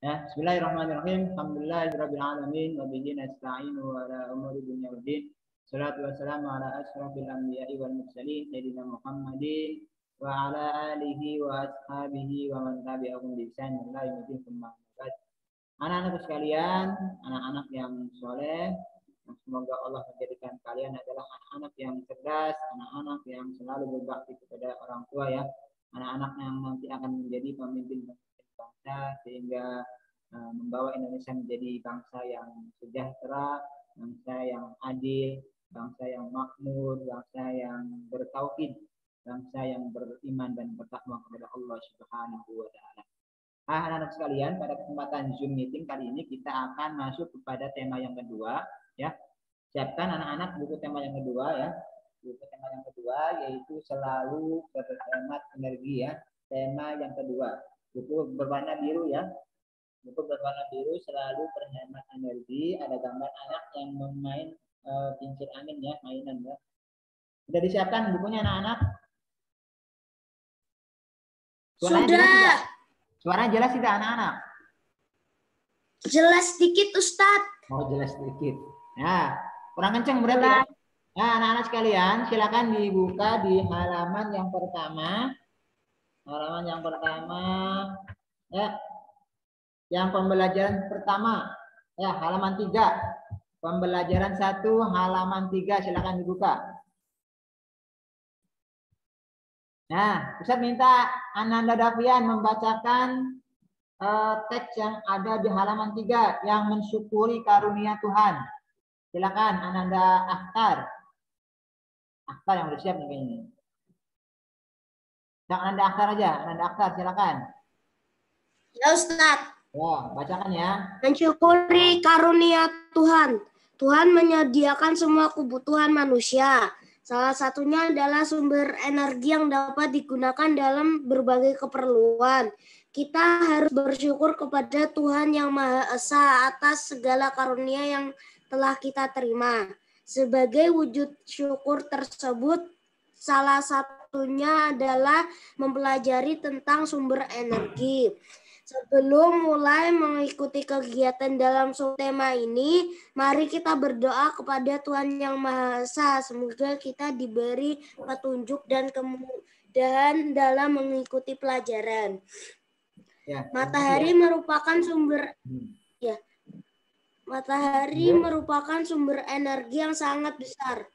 Ya, bismillahirrahmanirrahim. Alhamdulillahirabbil alamin wa bihi nasta'inu ala umuri dunya waddin. Shalatu wassalamu ala asyrafil anbiya'i wal mursalin sayyidina Muhammadin wa ala alihi wa ashabihi wa man tabi'ahum bi ihsan ila yaumil qiyamah. Anak-anak sekalian, anak-anak yang soleh, semoga Allah menjadikan kalian adalah anak-anak yang cerdas, anak-anak yang selalu berbakti kepada orang tua ya, anak-anak yang nanti akan menjadi pemimpin bangsa sehingga membawa Indonesia menjadi bangsa yang sejahtera, bangsa yang adil, bangsa yang makmur, bangsa yang bertauhid, bangsa yang beriman dan bertakwa kepada Allah Subhanahu wa taala. Anak-anak sekalian, pada kesempatan Zoom meeting kali ini kita akan masuk kepada tema yang kedua ya. Siapkan anak-anak buku tema yang kedua ya. Buku tema yang kedua yaitu selalu berhemat energi ya. Tema yang kedua. Buku berwarna biru ya. Buku berwarna biru selalu berhemat energi. Ada gambar anak yang memain kincir angin ya, mainan ya. Sudah disiapkan bukunya anak-anak? Sudah. Suaranya jelas tidak anak-anak? Jelas sedikit Ustadz. Oh jelas sedikit. Nah, kurang kenceng berarti ya. Nah, anak-anak sekalian, silakan dibuka di halaman yang pertama. Halaman yang pertama. Ya. Yang pembelajaran pertama. Ya, halaman 3. Pembelajaran 1, halaman 3. Silakan dibuka. Nah, Ustaz minta Ananda Davian membacakan teks yang ada di halaman 3 yang mensyukuri karunia Tuhan. Silakan Ananda Akhtar. Akhtar yang udah siap nih kayaknya. Yang Ananda Akhtar aja, Ananda Akhtar silakan. Ya Ustaz. Ya, bacakan ya. Mensyukuri karunia Tuhan. Tuhan menyediakan semua kebutuhan manusia. Salah satunya adalah sumber energi yang dapat digunakan dalam berbagai keperluan. Kita harus bersyukur kepada Tuhan Yang Maha Esa atas segala karunia yang telah kita terima. Sebagai wujud syukur tersebut, salah satunya adalah mempelajari tentang sumber energi. Sebelum mulai mengikuti kegiatan dalam tema ini, mari kita berdoa kepada Tuhan Yang Maha Esa. Semoga kita diberi petunjuk dan kemudahan dalam mengikuti pelajaran. Ya, Matahari merupakan sumber Matahari merupakan sumber energi yang sangat besar.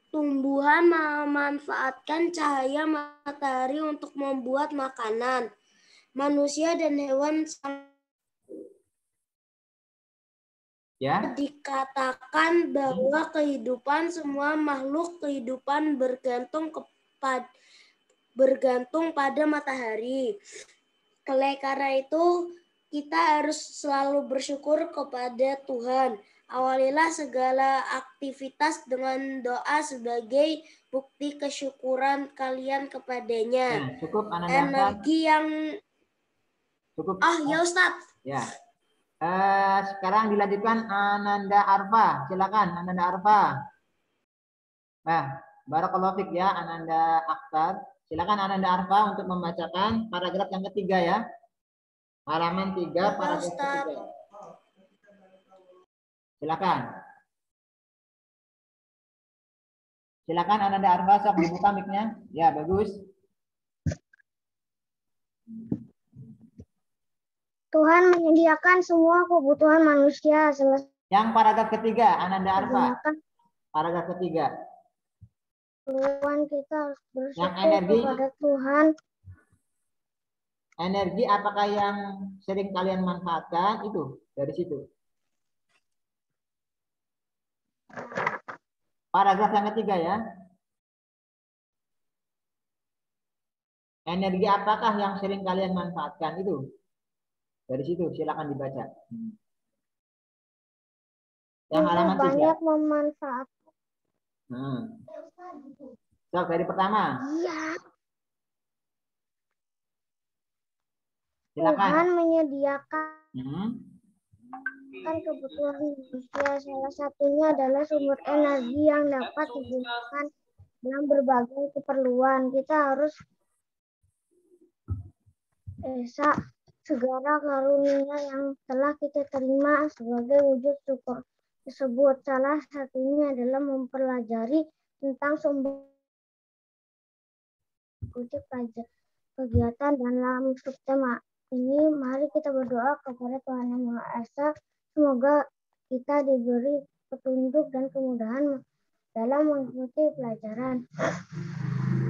Tumbuhan memanfaatkan cahaya matahari untuk membuat makanan. Manusia dan hewan dikatakan bahwa kehidupan semua makhluk kehidupan bergantung pada matahari. Oleh karena itu, kita harus selalu bersyukur kepada Tuhan. Awalilah segala aktivitas dengan doa sebagai bukti kesyukuran kalian kepadanya. Nah, cukup Ananda. Energi yang cukup. Ya Ustaz. Ya. Sekarang dilanjutkan Ananda Arfa. Silakan Ananda Arfa. Nah, barakallahu fiik ya Ananda Akhtar. Silakan Ananda Arfa untuk membacakan paragraf yang ketiga ya. Halaman 3 paragraf ketiga. Silakan. Silakan Ananda Arfa, sok dibuka mic-nya. Ya, bagus. Tuhan menyediakan semua kebutuhan manusia. Yang paragraf ketiga, Ananda Arfa. Paragraf ketiga. Tuhan kita harus bersyukur kepada Tuhan. Energi apakah yang sering kalian manfaatkan? Itu dari situ. Paragraf yang ketiga ya. Energi apakah yang sering kalian manfaatkan? Itu dari situ. Silakan dibaca. Yang halaman 3. Banyak memanfaatkan. So, dari pertama. Iya. Silakan. Tuhan menyediakan kebutuhan manusia. Salah satunya adalah sumber energi yang dapat digunakan dalam berbagai keperluan. Kita harus Esa segala karunia yang telah kita terima sebagai wujud syukur tersebut. Salah satunya adalah mempelajari tentang sumber kegiatan dalam subtema ini. Mari kita berdoa kepada Tuhan Yang Maha Esa. Semoga kita diberi petunjuk dan kemudahan dalam mengikuti pelajaran.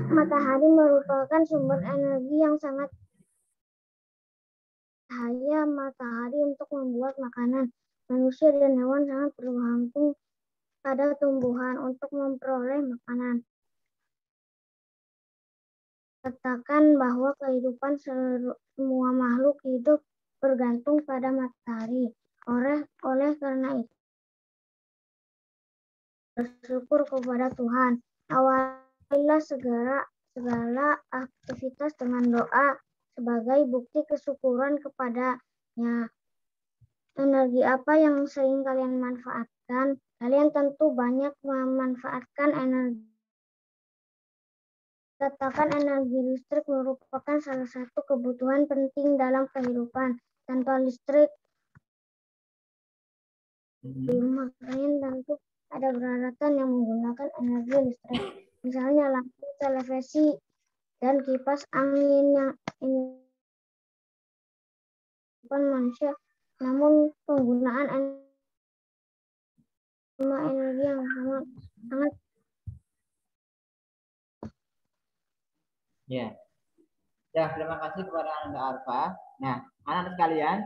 Matahari merupakan sumber energi yang sangat cahaya matahari untuk membuat makanan. Manusia dan hewan sangat bergantung pada tumbuhan untuk memperoleh makanan. Katakan bahwa kehidupan semua makhluk hidup bergantung pada matahari. Oleh karena itu, bersyukur kepada Tuhan. Awalilah segala aktivitas dengan doa sebagai bukti kesyukuran kepadanya. Energi apa yang sering kalian manfaatkan? Kalian tentu banyak memanfaatkan energi. Katakan energi listrik merupakan salah satu kebutuhan penting dalam kehidupan. Tanpa listrik, di rumah kalian tentu ada peralatan yang menggunakan energi listrik. Misalnya lampu, televisi, dan kipas angin yang manusia. Namun penggunaan energi yang sangat Ya. Ya, terima kasih kepada Anda Arfa. Nah, anak-anak sekalian,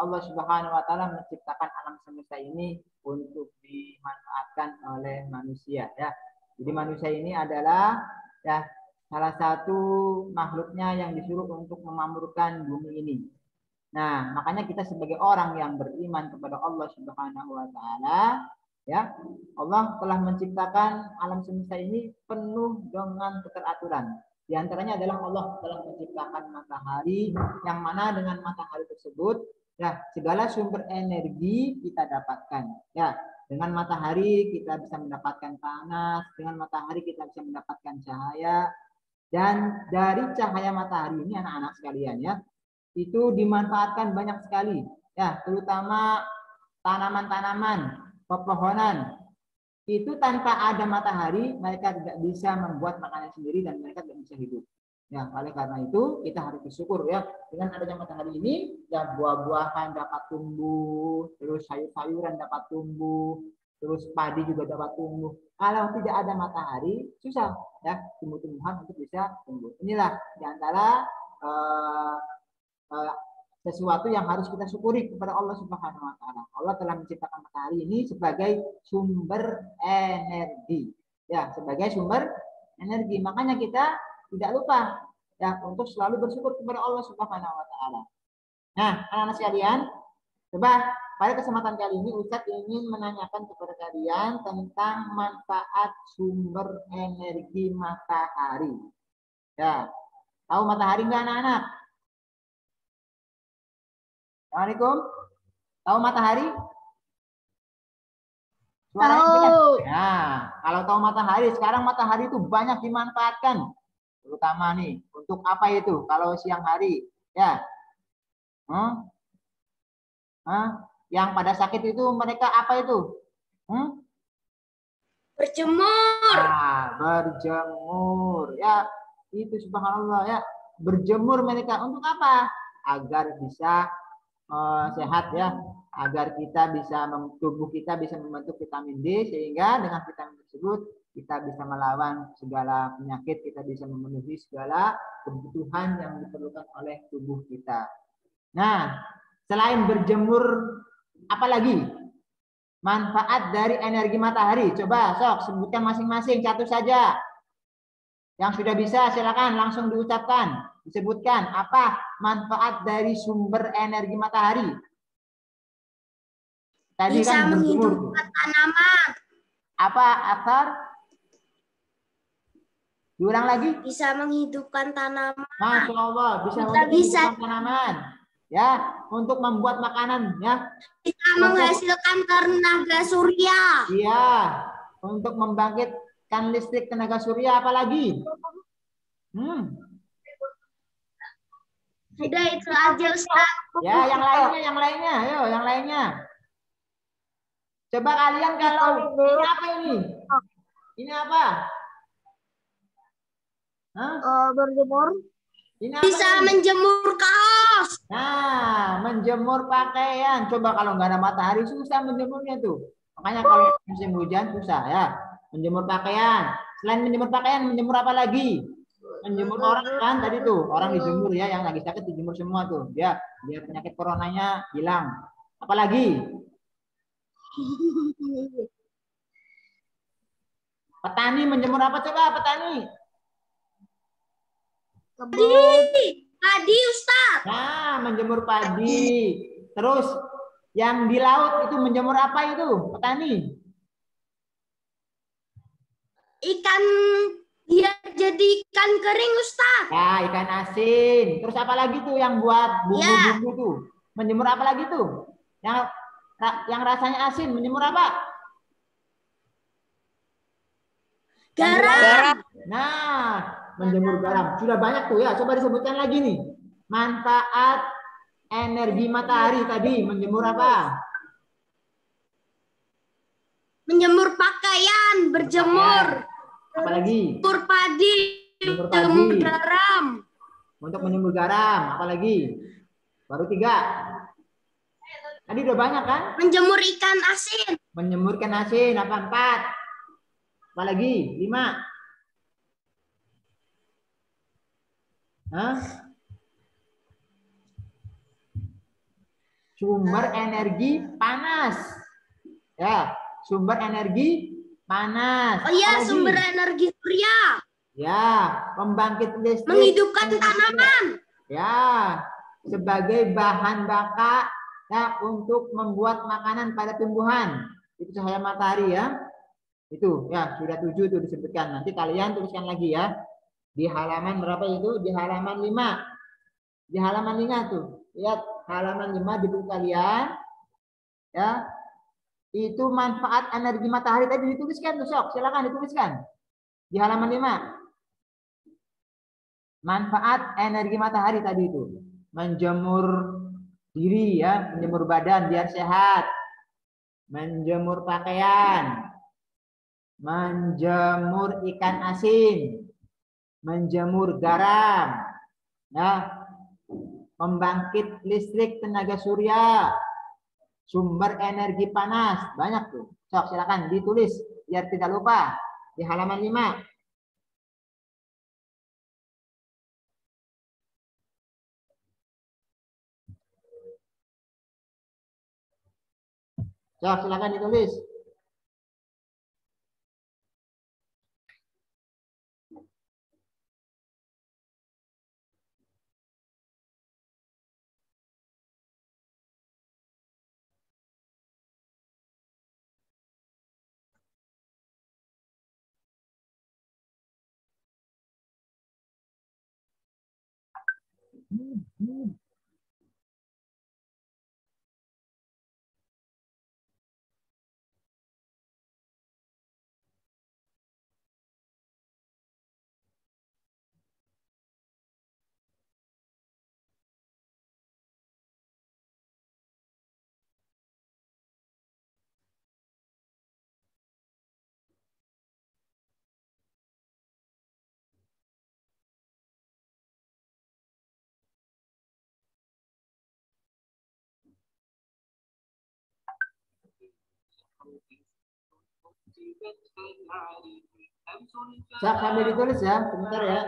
Allah Subhanahu wa taala menciptakan alam semesta ini untuk dimanfaatkan oleh manusia ya. Jadi manusia ini adalah ya salah satu makhluknya yang disuruh untuk memakmurkan bumi ini. Nah, makanya kita sebagai orang yang beriman kepada Allah Subhanahu wa taala ya, Allah telah menciptakan alam semesta ini penuh dengan keteraturan. Di antaranya adalah Allah telah menciptakan matahari, yang mana dengan matahari tersebut ya segala sumber energi kita dapatkan. Ya, dengan matahari kita bisa mendapatkan panas, dengan matahari kita bisa mendapatkan cahaya, dan dari cahaya matahari ini anak-anak sekalian ya, itu dimanfaatkan banyak sekali. Ya, terutama tanaman-tanaman, pepohonan. Itu tanpa ada matahari, mereka tidak bisa membuat makanan sendiri dan mereka tidak bisa hidup. Ya, oleh karena itu kita harus bersyukur ya, dengan adanya matahari ini, ya buah-buahan dapat tumbuh, terus sayur-sayuran dapat tumbuh, terus padi juga dapat tumbuh. Kalau tidak ada matahari, susah ya tumbuh-tumbuhan untuk bisa tumbuh. Inilah diantara sesuatu yang harus kita syukuri kepada Allah Subhanahu wa taala. Allah telah menciptakan matahari ini sebagai sumber energi. Ya, sebagai sumber energi. Makanya kita tidak lupa ya untuk selalu bersyukur kepada Allah Subhanahu wa taala. Nah, anak-anak sekalian, coba pada kesempatan kali ini Ustaz ingin menanyakan kepada kalian tentang manfaat sumber energi matahari. Ya. Tahu matahari enggak anak-anak? Assalamualaikum. Tahu matahari? Tahu. Nah, kalau tahu matahari, sekarang matahari itu banyak dimanfaatkan. Terutama nih, untuk apa itu? Kalau siang hari, ya. Yang pada sakit itu mereka apa itu? Berjemur. Berjemur. Ya, itu subhanallah ya. Berjemur mereka untuk apa? Agar bisa sehat ya, agar kita bisa tubuh kita bisa membentuk vitamin D, sehingga dengan vitamin tersebut kita bisa melawan segala penyakit, kita bisa memenuhi segala kebutuhan yang diperlukan oleh tubuh kita. Nah, selain berjemur, apalagi manfaat dari energi matahari? Coba sok sebutkan masing-masing satu saja. Yang sudah bisa silakan langsung diucapkan. Disebutkan apa manfaat dari sumber energi matahari? Tadi bisa kan menghidupkan tanaman. Apa, Akhtar? Diulang lagi? Bisa menghidupkan tanaman. Masya Allah, bisa menghidupkan tanaman. Ya, untuk membuat makanan ya. Bisa menghasilkan tenaga surya. Iya, untuk membangkitkan listrik tenaga surya, apalagi? Sudah itu aja Ustaz. Ya, yang lainnya, ayo, yang lainnya. Coba kalian kalau ini apa ini? Ini apa? Hah? Berjemur. Ini apa Bisa ini? menjemur kaos. Nah, menjemur pakaian. Coba kalau nggak ada matahari susah menjemurnya tuh. Makanya kalau musim hujan susah ya. Menjemur pakaian. Selain menjemur pakaian, menjemur apa lagi? Menjemur orang kan tadi tuh. Orang dijemur ya, yang lagi sakit dijemur semua tuh. Ya, biar penyakit coronanya hilang. Apalagi? Petani menjemur apa coba petani? Padi Ustaz. Nah, menjemur padi. Terus yang di laut itu menjemur apa itu? Petani. Ikan, dia jadi ikan kering Ustaz. Ya, ikan asin. Terus apa lagi tuh yang buat bumbu-bumbu tuh? Menjemur apa lagi tuh? Yang rasanya asin, menjemur apa? Garam. Nah, menjemur garam. Sudah banyak tuh ya. Coba disebutkan lagi nih. Manfaat energi matahari tadi menjemur apa? Menjemur pakaian, berjemur. Apalagi? Menjemur padi, menjemur garam. Untuk menjemur garam, apalagi? Baru 3. Tadi udah banyak kan? Menjemur ikan asin. Menjemur ikan asin, apa 4? Apalagi? 5. Hah? Sumber energi panas. Ya, sumber energi panas. Oh iya, apalagi? sumber energi surya. Ya, pembangkit listrik. Menghidupkan tanaman. Ya, sebagai bahan bakar ya untuk membuat makanan pada tumbuhan. Itu cahaya matahari ya. Itu ya sudah 7 itu disebutkan. Nanti kalian tuliskan lagi ya. Di halaman berapa itu? Di halaman 5. Di halaman 5 tuh. Lihat halaman 5 di buku kalian. Ya. Itu manfaat energi matahari tadi dituliskan tuh, Sok. Silakan dituliskan. Di halaman 5. Manfaat energi matahari tadi itu. Menjemur diri ya, menjemur badan biar sehat. Menjemur pakaian. Menjemur ikan asin. Menjemur garam. Ya. Membangkit listrik tenaga surya. Sumber energi panas. Banyak tuh. Sok silakan ditulis biar tidak lupa. Di halaman 5. Sok silakan ditulis. Sok sambil ditulis ya, sebentar ya.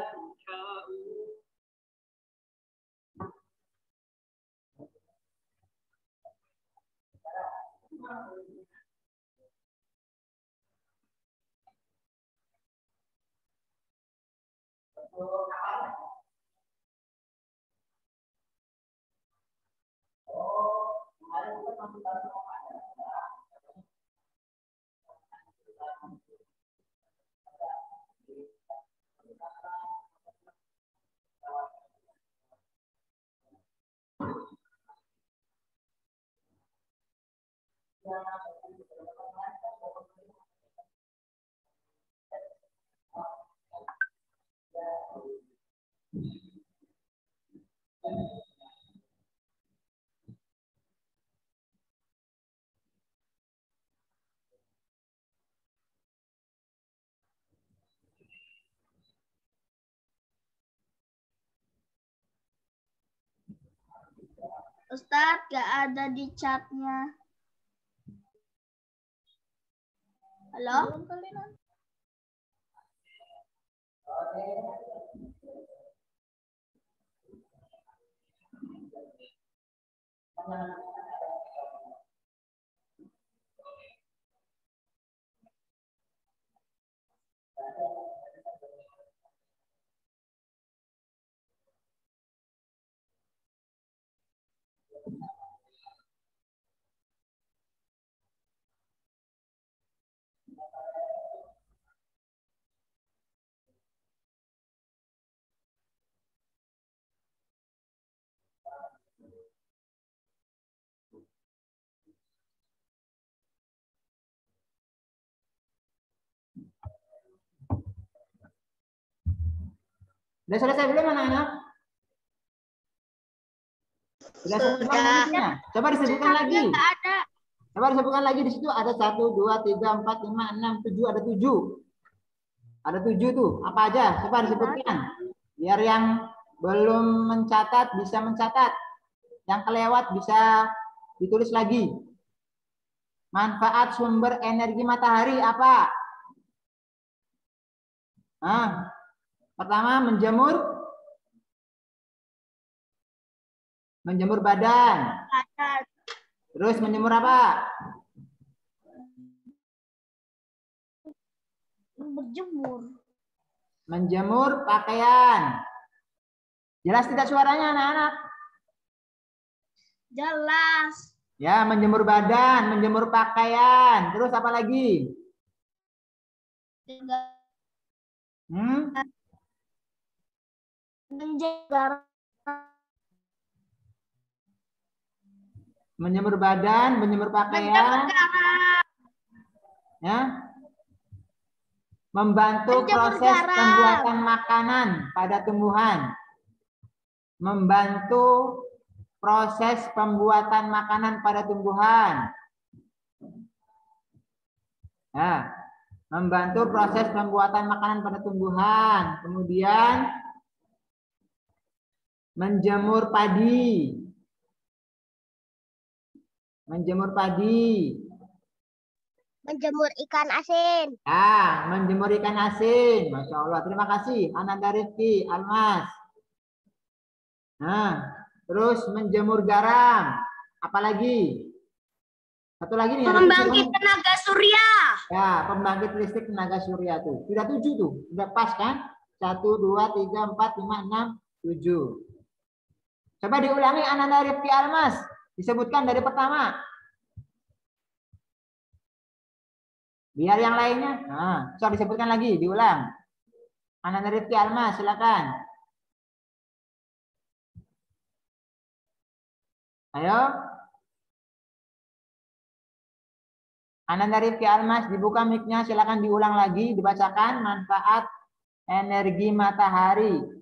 Ustadz, gak ada di chatnya. Halo? Sudah selesai belum anak-anak? Sudah selesai. Coba disebutkan lagi. Ada. Coba disebutkan lagi di situ ada 1, 2, 3, 4, 5, 6, 7, ada 7. Ada 7 tuh. Apa aja? Coba disebutkan. Biar yang belum mencatat bisa mencatat. Yang kelewat bisa ditulis lagi. Manfaat sumber energi matahari apa? Nah, pertama menjemur badan. Terus menjemur apa? Menjemur pakaian. Jelas tidak suaranya anak-anak? Jelas. Ya, menjemur badan, menjemur pakaian. Terus apa lagi? Menjemur badan, menjemur pakaian. Ya. Membantu proses pembuatan makanan pada tumbuhan. Membantu proses pembuatan makanan pada tumbuhan. Nah, membantu proses pembuatan makanan pada tumbuhan. Kemudian menjemur padi. Menjemur padi. Menjemur ikan asin. Ah, menjemur ikan asin. Masya Allah. Terima kasih. Ananda Rifki, Almas. Nah, terus menjemur garam. Apalagi? Satu lagi nih. Pembangkit tenaga surya. Ya, pembangkit listrik tenaga surya tuh. Sudah 7 tuh. Sudah pas kan? 1, 2, 3, 4, 5, 6, 7. Coba diulangi Ananda Rifki Almas. Disebutkan dari pertama. Biar yang lainnya. Nah, coba disebutkan lagi, diulang. Ananda Rifki Almas, silakan. Ayo. Ananda Rifki Almas, dibuka mic-nya, silakan diulang lagi, dibacakan manfaat energi matahari.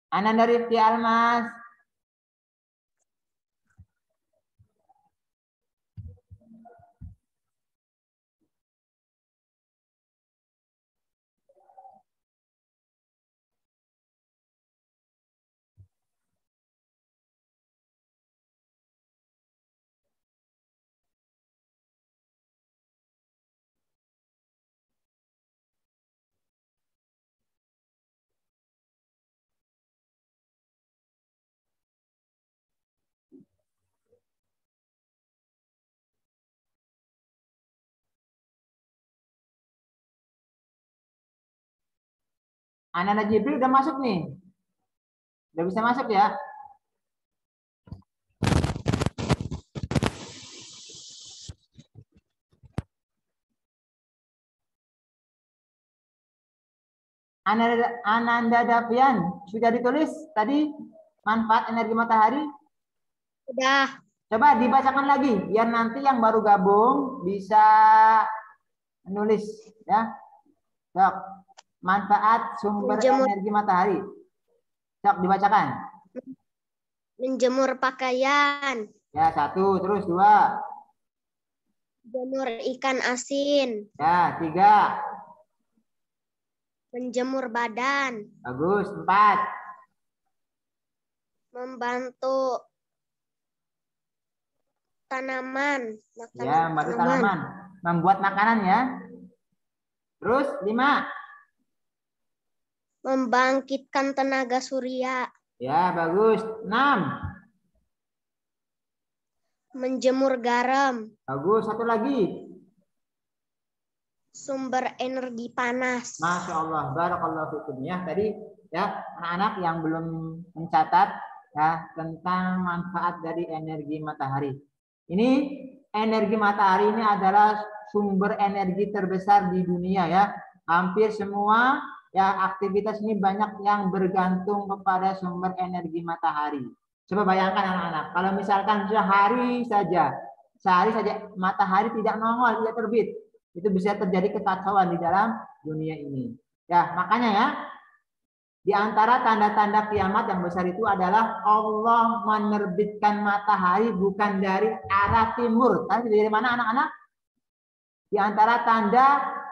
Ananda Rifki Almas. Ananda Jibril udah masuk nih. Udah bisa masuk ya? Ananda Davian, sudah ditulis tadi manfaat energi matahari? Sudah. Coba dibacakan lagi, biar nanti yang baru gabung bisa menulis ya. Sok, manfaat sumber energi matahari. Sok dibacakan. Menjemur pakaian. Ya, 1, terus 2. Jemur ikan asin. Ya, 3. Menjemur badan. Bagus. 4. Membantu tanaman. Ya, membantu tanaman. Membuat makanan ya. Terus 5. Membangkitkan tenaga surya. Ya, bagus. 6. Menjemur garam. Bagus. 1 lagi. Sumber energi panas. Masya Allah. Barakallahu fikum ya. Tadi ya anak-anak yang belum mencatat ya tentang manfaat dari energi matahari. Ini energi matahari ini adalah sumber energi terbesar di dunia ya. Hampir semua ya aktivitas ini banyak yang bergantung kepada sumber energi matahari. Coba bayangkan anak-anak, kalau misalkan sehari saja matahari tidak nongol, tidak terbit, itu bisa terjadi kekacauan di dalam dunia ini. Ya, makanya ya, di antara tanda-tanda kiamat yang besar itu adalah Allah menerbitkan matahari bukan dari arah timur. Tapi dari mana anak-anak? Di antara tanda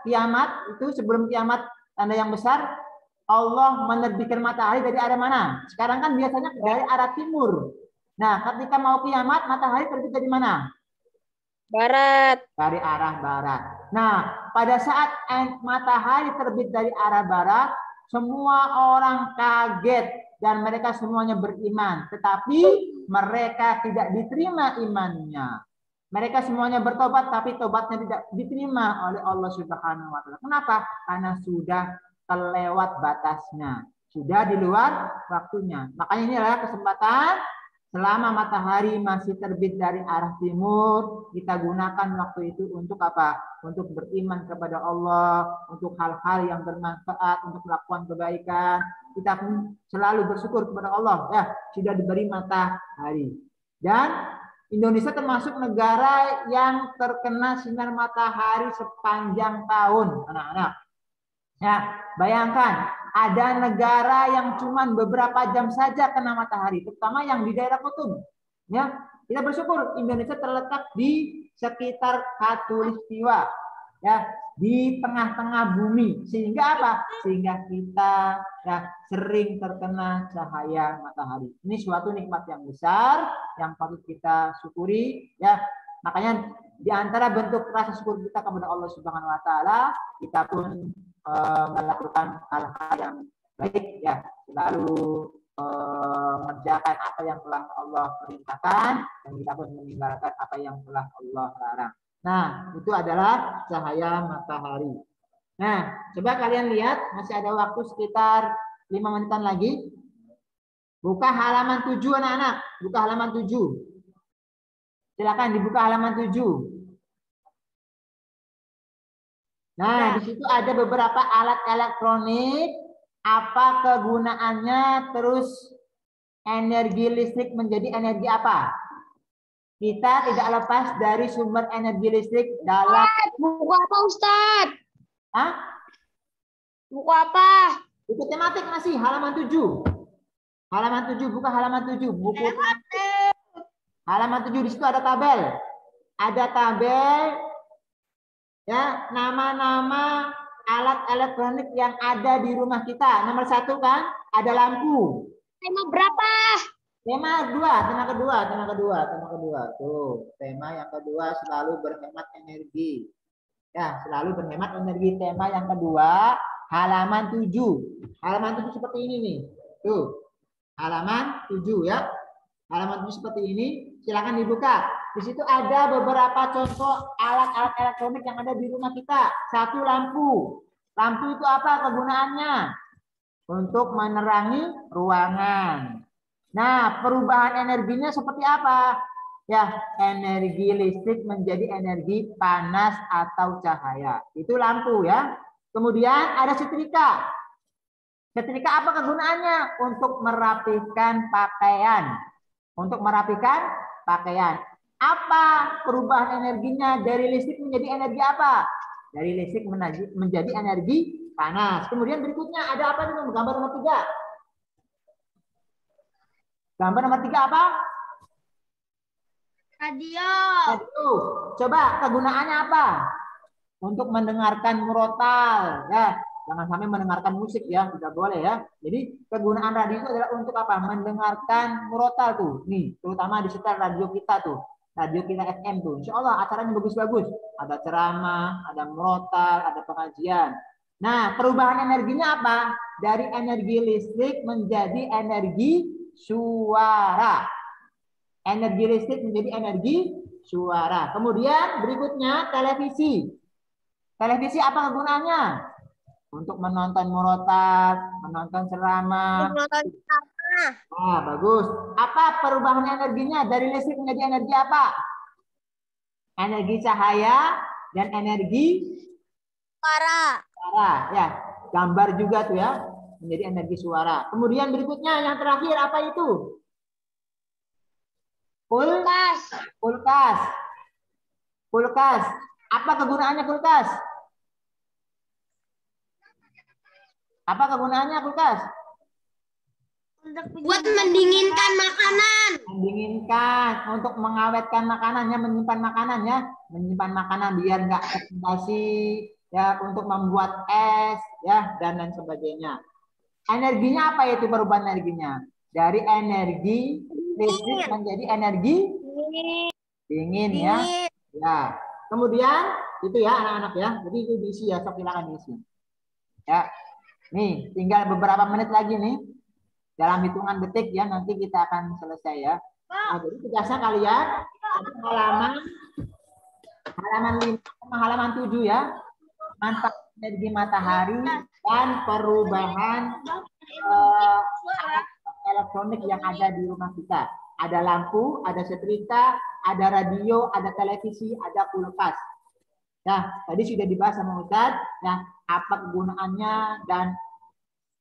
kiamat itu sebelum kiamat, tanda yang besar, Allah menerbitkan matahari dari arah mana? Sekarang kan biasanya dari arah timur. Nah, ketika mau kiamat, matahari terbit dari mana? Barat. Dari arah barat. Nah, pada saat matahari terbit dari arah barat, semua orang kaget dan mereka semuanya beriman. Tetapi mereka tidak diterima imannya. Mereka semuanya bertobat, tapi tobatnya tidak diterima oleh Allah Subhanahu wa Ta'ala. Kenapa? Karena sudah kelewat batasnya, sudah di luar waktunya. Makanya ini adalah kesempatan selama matahari masih terbit dari arah timur, kita gunakan waktu itu untuk apa? Untuk beriman kepada Allah, untuk hal-hal yang bermanfaat, untuk melakukan kebaikan. Kita pun selalu bersyukur kepada Allah, ya sudah diberi matahari. Dan Indonesia termasuk negara yang terkena sinar matahari sepanjang tahun, anak-anak. Ya, bayangkan ada negara yang cuma beberapa jam saja kena matahari, terutama yang di daerah kutub. Ya, kita bersyukur Indonesia terletak di sekitar Khatulistiwa, ya, di tengah-tengah bumi. Sehingga apa? Sehingga kita ya sering terkena cahaya matahari. Ini suatu nikmat yang besar yang patut kita syukuri. Ya, makanya di antara bentuk rasa syukur kita kepada Allah Subhanahu Wa Taala, kita pun melakukan hal-hal yang baik ya, selalu mengerjakan apa yang telah Allah perintahkan dan kita pun meninggalkan apa yang telah Allah larang. Nah, itu adalah cahaya matahari. Nah, coba kalian lihat, masih ada waktu sekitar 5 menitan lagi. Buka halaman 7 anak-anak, buka halaman 7. Silakan dibuka halaman 7. Nah, di situ ada beberapa alat elektronik, apa kegunaannya, terus energi listrik menjadi energi apa? Kita tidak lepas dari sumber energi listrik dalam... Buku apa, Ustaz? Hah? Buku apa? Buku tematik masih, halaman 7. Halaman 7, buka halaman 7. Buku halaman 7, di situ ada tabel. Ada tabel... Ya, nama-nama alat elektronik yang ada di rumah kita. Nomor 1 kan, ada lampu. Tema berapa? Tema kedua. Tuh, tema yang kedua selalu berhemat energi. Ya, selalu berhemat energi. Tema yang kedua, halaman 7. Halaman 7 seperti ini nih. Tuh, halaman 7 ya. Halaman 7 seperti ini. Silakan dibuka. Di situ ada beberapa contoh alat-alat elektronik yang ada di rumah kita. 1, lampu. Lampu itu apa kegunaannya? Untuk menerangi ruangan. Nah, perubahan energinya seperti apa? Ya, energi listrik menjadi energi panas atau cahaya. Itu lampu ya. Kemudian ada setrika. Setrika apa kegunaannya? Untuk merapikan pakaian. Untuk merapikan pakaian. Apa perubahan energinya dari listrik menjadi energi apa? Dari listrik menjadi energi panas. Kemudian berikutnya ada apa nih? Gambar nomor 3. Gambar nomor 3 apa? Radio. Radio. Coba kegunaannya apa? Untuk mendengarkan murotal, ya. Jangan sampai mendengarkan musik ya, tidak boleh ya. Jadi kegunaan radio itu adalah untuk apa? Mendengarkan murotal tuh. Nih, terutama di setel radio kita tuh. Radio kita FM tuh. Insya Allah acaranya bagus-bagus. Ada ceramah, ada murotal, ada pengajian. Nah, perubahan energinya apa? Dari energi listrik menjadi energi suara. Energi listrik menjadi energi suara. Kemudian berikutnya televisi. Televisi apa kegunaannya? Untuk menonton murotal, menonton ceramah. Nah, bagus. Apa perubahan energinya dari listrik menjadi energi apa? Energi cahaya dan energi Suara. suara. Ya, gambar juga tuh ya, menjadi energi suara. Kemudian berikutnya yang terakhir apa itu? Kulkas. Kulkas. Kulkas. Apa kegunaannya kulkas? Apa kegunaannya kulkas? Buat mendinginkan makanan. Mendinginkan, untuk mengawetkan makanannya, menyimpan makanannya, menyimpan makanan biar nggak fermentasi, ya, untuk membuat es, ya, dan lain sebagainya. Energinya apa itu perubahan energinya? Dari energi listrik menjadi energi dingin, ya. Ya. Kemudian itu ya anak-anak ya. Jadi itu diisi ya, sok silakan diisi. Ya. Nih, tinggal beberapa menit lagi nih. Dalam hitungan detik ya, nanti kita akan selesai ya. Nah, jadi tugasnya kalian halaman 5 sama halaman 7 ya. Manfaat energi matahari dan perubahan elektronik yang ada di rumah kita. Ada lampu, ada setrika, ada radio, ada televisi, ada kulkas. Nah, tadi sudah dibahas sama Ustadz, ya, apa kegunaannya dan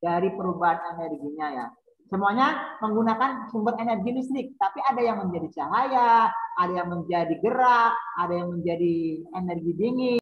dari perubahan energinya ya. Semuanya menggunakan sumber energi listrik, tapi ada yang menjadi cahaya, ada yang menjadi gerak, ada yang menjadi energi dingin.